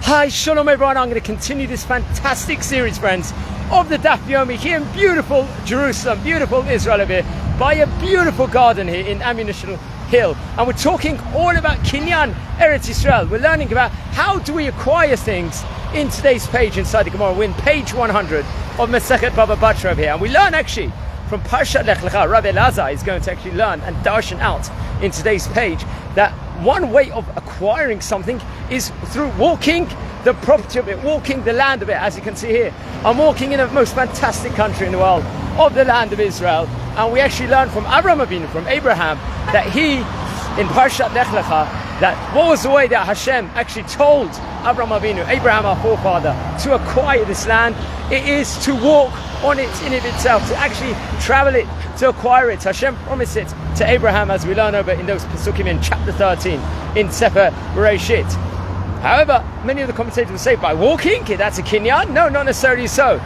Hi, Shalom everyone. I'm going to continue this fantastic series, friends, of the Daf Yomi here in beautiful Jerusalem, beautiful Israel over here, by a beautiful garden here in Ammunition Hill. And we're talking all about Kinyan, Eretz Yisrael. We're learning about how do we acquire things in today's page inside the Gemara. We're in page 100 of Masechet Bava Batra over here. And we learn actually from Parshat Lech Lecha. Rabbi Elazar is going to actually learn and darshan out in today's page that one way of acquiring something is through walking the property of it, walking the land of it. As you can see here, I'm walking in the most fantastic country in the world, of the land of Israel. And we actually learn from Avraham Avinu, from Abraham, that he, in Parshat Lech Lecha, that what was the way that Hashem actually told Avraham Avinu, Abraham our forefather, to acquire this land. It is to walk on it in of itself, to actually travel it, to acquire it. Hashem promised it to Abraham, as we learn over in those Pesukim in chapter 13 in Sefer Bereshit. However, many of the commentators will say by walking, that's a kinyan. No, not necessarily so.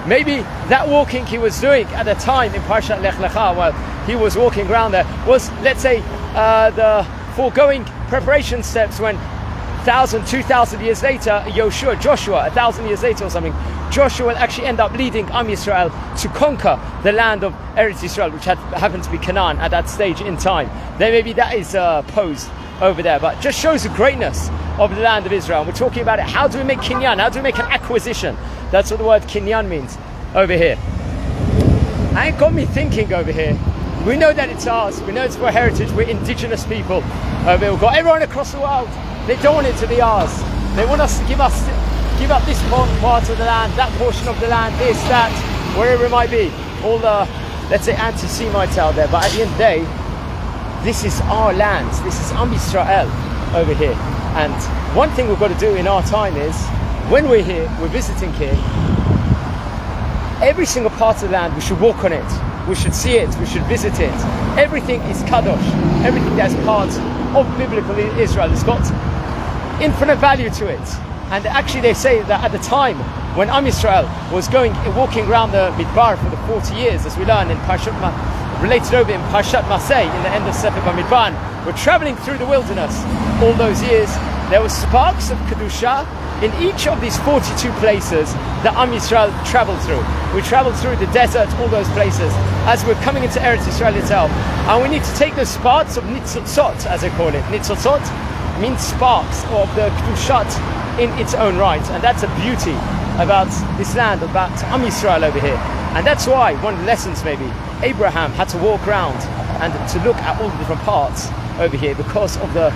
Maybe that walking he was doing at the time in Parshat Lech Lecha, while he was walking around there, was, let's say, the foregoing preparation steps when 1,000, 2,000 years later, Joshua, 1,000 years later or something, Joshua will actually end up leading Am Yisrael to conquer the land of Eretz Yisrael, which happened to be Canaan at that stage in time. Then maybe that is posed over there, but just shows the greatness of the land of Israel. We're talking about it. How do we make kinyan? How do we make an acquisition? That's what the word kinyan means over here. And it got me thinking over here. We know that it's ours. We know it's for heritage. We're indigenous people over here. We've got everyone across the world. They don't want it to be ours. They want us to give up this part of the land, that portion of the land, this, that, wherever it might be. All the, let's say, anti-Semites out there. But at the end of the day, this is our land. This is Am Yisrael over here. And one thing we've got to do in our time is, when we're here, we're visiting here, every single part of the land, we should walk on it. We should see it. We should visit it. Everything is kadosh. Everything that's part of biblical Israel has got infinite value to it. And actually they say that at the time when Am Yisrael was walking around the Midbar for the 40 years, as we learn in Parshat, related over in Parshat Maseh, in the end of Sefer Bamidbar, we're traveling through the wilderness all those years. There were sparks of Kedusha in each of these 42 places that Am Yisrael traveled through. We traveled through the desert, all those places, as we're coming into Eretz Yisrael itself. And we need to take those sparks of Nitzotzot, as they call it. Nitzotzot means sparks of the Kedushat in its own right. And that's a beauty about this land, about Am Yisrael over here. And that's why, one of the lessons maybe, Abraham had to walk around and to look at all the different parts over here because of the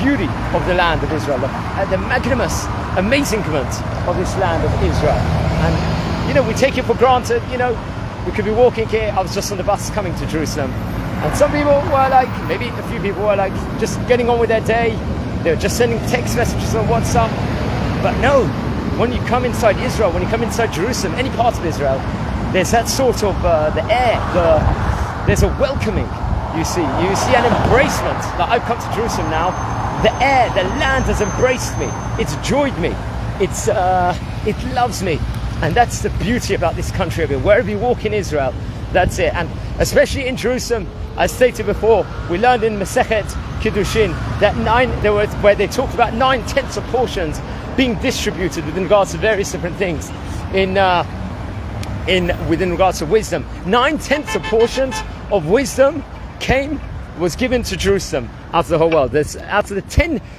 beauty of the land of Israel, the magnanimous amazingment of this land of Israel. And we take it for granted. We could be walking here. I was just on the bus coming to Jerusalem, and some people were like, maybe a few people were like just getting on with their day. They were just sending text messages on WhatsApp. But no, when you come inside Israel, when you come inside Jerusalem, any part of Israel, there's that sort of the air, there's a welcoming. You see an embracement. Like, I've come to Jerusalem now. The air, the land has embraced me. It's joyed me. It loves me. And that's the beauty about this country over here. Wherever you walk in Israel, that's it. And especially in Jerusalem, as stated before, we learned in Masechet Kiddushin that where they talked about 9/10 of portions being distributed within regards to various different things within regards to wisdom. 9/10 of portions of wisdom was given to Jerusalem out of the whole world. Out of the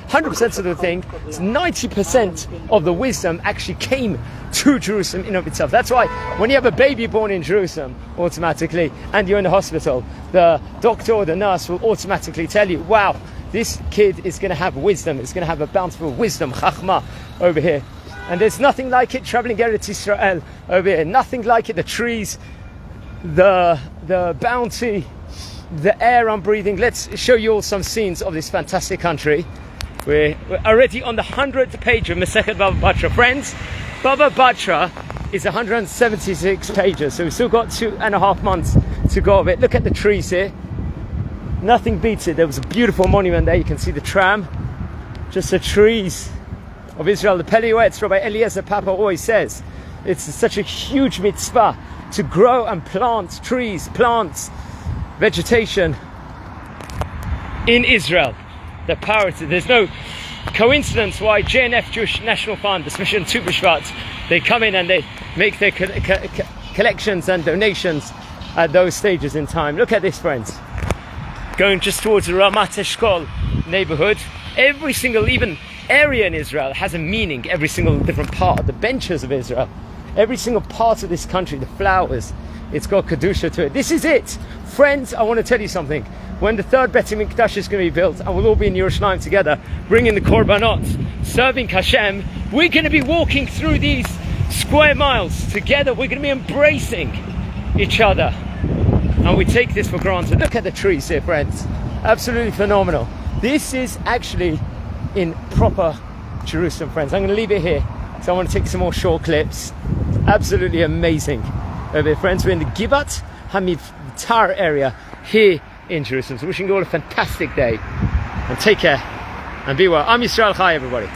100% of the thing, 90% of the wisdom actually came to Jerusalem in of itself. That's why when you have a baby born in Jerusalem, automatically, and you're in the hospital, the doctor or the nurse will automatically tell you, wow, this kid is going to have wisdom. It's going to have a bountiful wisdom, chachma, over here. And there's nothing like it traveling Eretz Yisrael over here. Nothing like it. The trees, the bounty, the air I'm breathing. Let's show you all some scenes of this fantastic country. We're already on the 100th page of Masechet Bava Batra. Friends, Bava Batra is 176 pages, so we've still got 2.5 months to go of it. Look at the trees here. Nothing beats it. There was a beautiful monument there. You can see the tram. Just the trees of Israel. The Peliuetz, Rabbi Eliezer Papa always says, it's such a huge mitzvah to grow and plant trees, plants, vegetation in Israel. The power to, there's no coincidence why JNF Jewish National Fund, especially on Tu B'Shvat, they come in and they make their collections and donations at those stages in time. Look at this, friends. Going just towards the Ramat Eshkol neighborhood. Every single even area in Israel has a meaning. Every single different part of the benches of Israel, every single part of this country, the flowers, it's got Kedusha to it. This is it. Friends, I want to tell you something. When the third Beit HaMikdash is going to be built and we'll all be in Yerushalayim together, bringing the Korbanot, serving Hashem, we're going to be walking through these square miles together. We're going to be embracing each other. And we take this for granted. Look at the trees here, friends. Absolutely phenomenal. This is actually in proper Jerusalem, friends. I'm going to leave it here. So I want to take some more short clips. Absolutely amazing over here, friends. We're in the Givat HaMivtar area here in Jerusalem. So wishing you all a fantastic day. And take care. And be well. I'm Yisrael Chai, everybody.